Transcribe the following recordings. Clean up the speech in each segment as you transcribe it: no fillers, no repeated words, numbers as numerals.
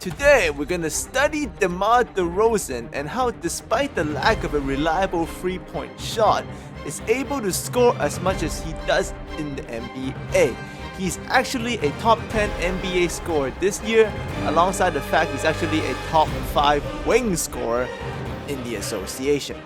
Today, we're gonna study DeMar DeRozan and how, despite the lack of a reliable three-point shot, is able to score as much as he does in the NBA. He's actually a top 10 NBA scorer this year, alongside the fact he's actually a top 5 wing scorer in the association.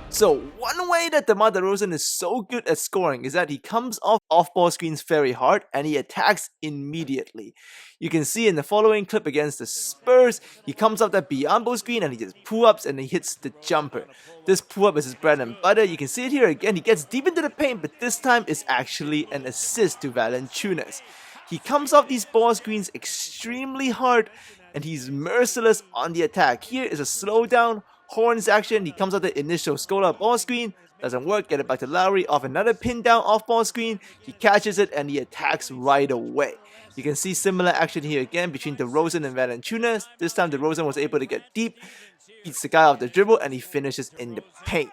So one way that DeMar DeRozan is so good at scoring is that he comes off ball screens very hard and he attacks immediately. You can see in the following clip against the Spurs, he comes off that ball screen and he just pull-ups and he hits the jumper. This pull-up is his bread and butter. You can see it here again. He gets deep into the paint, but this time it's actually an assist to Valanciunas. He comes off these ball screens extremely hard and he's merciless on the attack. Here is a slowdown Horns action. He comes out the initial Scola ball screen, doesn't work, get it back to Lowry off another pin down off ball screen. He catches it and he attacks right away. You can see similar action here again between DeRozan and Valanciunas. This time DeRozan was able to get deep, beats the guy off the dribble, and he finishes in the paint.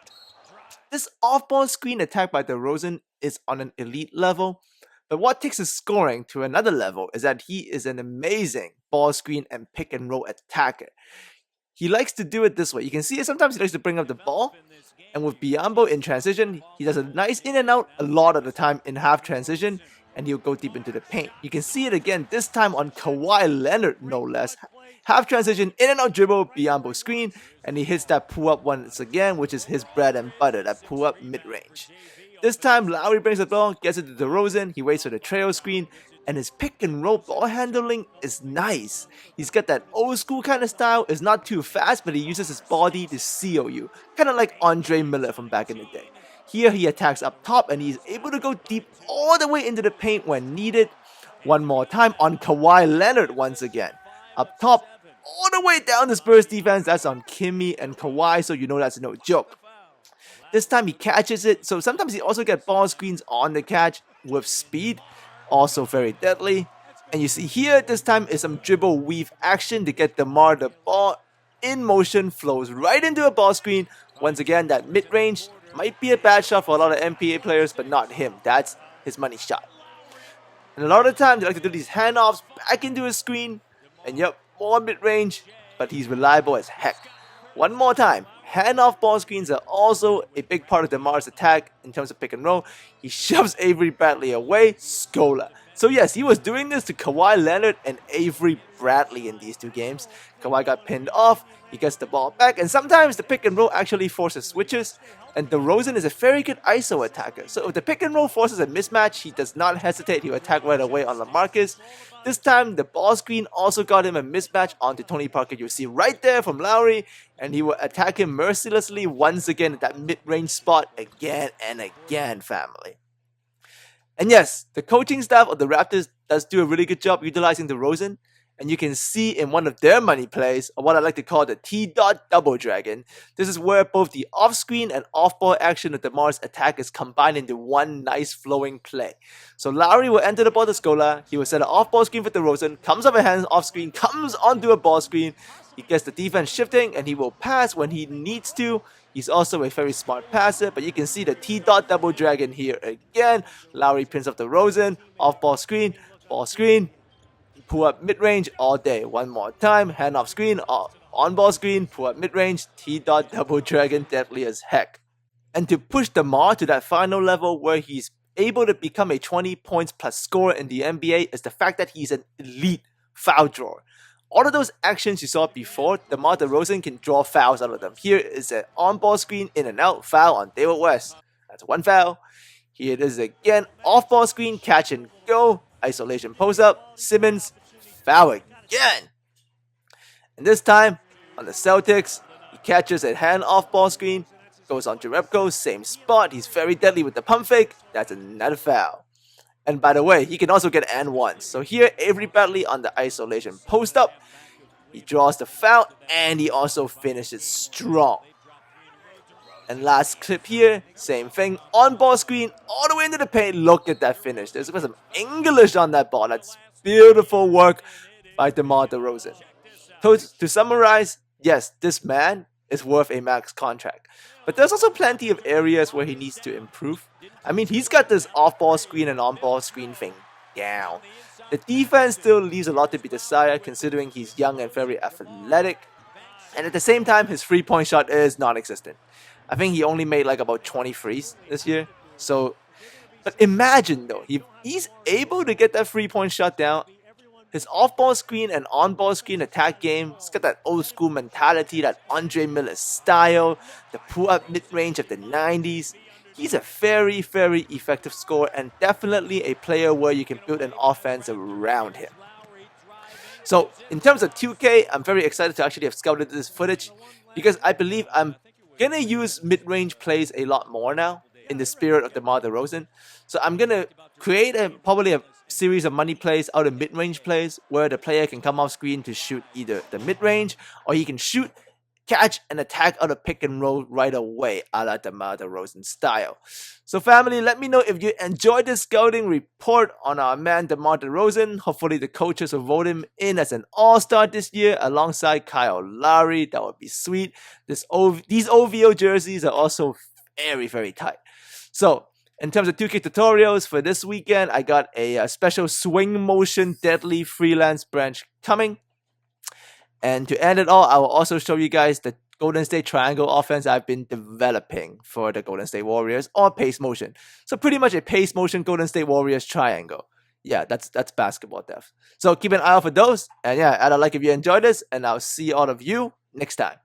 This off ball screen attack by DeRozan is on an elite level, but what takes his scoring to another level is that he is an amazing ball screen and pick and roll attacker. He likes to do it this way. You can see it sometimes he likes to bring up the ball, and with Biyombo in transition, he does a nice in and out a lot of the time in half transition, and he'll go deep into the paint. You can see it again this time on Kawhi Leonard, no less. Half transition, in and out dribble, Biyombo screen, and he hits that pull up once again, which is his bread and butter, that pull up mid range. This time, Lowry brings the ball, gets it to DeRozan, he waits for the trail screen, and his pick and roll ball handling is nice. He's got that old school kind of style, is not too fast, but he uses his body to seal you. Kind of like Andre Miller from back in the day. Here he attacks up top and he's able to go deep all the way into the paint when needed. One more time on Kawhi Leonard once again. Up top, all the way down the Spurs defense, that's on Kimmy and Kawhi, so you know that's no joke. This time he catches it, so sometimes he also gets ball screens on the catch with speed. Also very deadly. And you see here, this time is some dribble weave action to get DeMar the ball in motion, flows right into a ball screen. Once again, that mid-range might be a bad shot for a lot of NBA players, but not him. That's his money shot. And a lot of the time, they like to do these handoffs back into his screen. And yep, more mid-range, but he's reliable as heck. One more time. Handoff ball screens are also a big part of DeMar's attack in terms of pick and roll. He shoves Avery Bradley away, Scola. So yes, he was doing this to Kawhi Leonard and Avery Bradley in these two games. Kawhi got pinned off, he gets the ball back, and sometimes the pick and roll actually forces switches. And DeRozan is a very good ISO attacker. So if the pick and roll forces a mismatch, he does not hesitate, he'll attack right away on LaMarcus. This time, the ball screen also got him a mismatch onto Tony Parker. You'll see right there from Lowry, and he will attack him mercilessly once again at that mid-range spot again and again, family. And yes, the coaching staff of the Raptors does do a really good job utilizing DeRozan. And you can see in one of their money plays, or what I like to call the T-Dot Double Dragon. This is where both the off-screen and off-ball action of DeMar's attack is combined into one nice flowing play. So Lowry will enter the ball to Scola, he will set an off-ball screen for DeRozan, comes off a hand off-screen, comes onto a ball screen, he gets the defense shifting, and he will pass when he needs to. He's also a very smart passer, but you can see the T-Dot Double Dragon here again. Lowry pins up DeRozan, off-ball screen, ball screen, pull up mid-range all day. One more time, hand off screen, on ball screen, pull up mid-range, T-Dot Double Dragon, deadly as heck. And to push DeMar to that final level where he's able to become a 20 points plus scorer in the NBA is the fact that he's an elite foul drawer. All of those actions you saw before, DeMar DeRozan can draw fouls out of them. Here is an on-ball screen, in and out, foul on David West. That's one foul. Here it is again, off-ball screen, catch and go. Isolation post-up, Simmons, foul again. And this time, on the Celtics, he catches a hand off ball screen, goes on to Jerebko, same spot, he's very deadly with the pump fake, that's another foul. And by the way, he can also get and ones. So here, Avery Bradley on the isolation post-up, he draws the foul, and he also finishes strong. And last clip here, same thing, on ball screen, all the way into the paint. Look at that finish. There's some English on that ball. That's beautiful work by DeMar DeRozan. So to summarize, yes, this man is worth a max contract. But there's also plenty of areas where he needs to improve. I mean, he's got this off-ball screen and on-ball screen thing down. The defense still leaves a lot to be desired considering he's young and very athletic. And at the same time, his 3-point shot is non-existent. I think he only made like about 20 threes this year. So, but imagine though, he's able to get that 3-point shot down. His off-ball screen and on-ball screen attack game, he's got that old-school mentality, that Andre Miller style, the pull-up mid-range of the 90s. He's a very, very effective scorer and definitely a player where you can build an offense around him. So, in terms of 2K, I'm very excited to actually have scouted this footage because I believe I'm going to use mid-range plays a lot more now in the spirit of DeMar DeRozan. So, I'm going to create probably a series of money plays out of mid-range plays where the player can come off screen to shoot either the mid-range or he can shoot, catch, and attack out of pick and roll right away, a la DeMar DeRozan style. So family, let me know if you enjoyed this scouting report on our man DeMar DeRozan. Hopefully the coaches will vote him in as an all-star this year alongside Kyle Lowry. That would be sweet. These OVO jerseys are also very, very tight. So, in terms of 2K tutorials for this weekend, I got a special swing motion deadly freelance branch coming. And to end it all, I will also show you guys the Golden State Triangle offense I've been developing for the Golden State Warriors or pace motion. So pretty much a pace motion Golden State Warriors triangle. Yeah, that's basketball depth. So keep an eye out for those. And yeah, add a like if you enjoyed this, and I'll see all of you next time.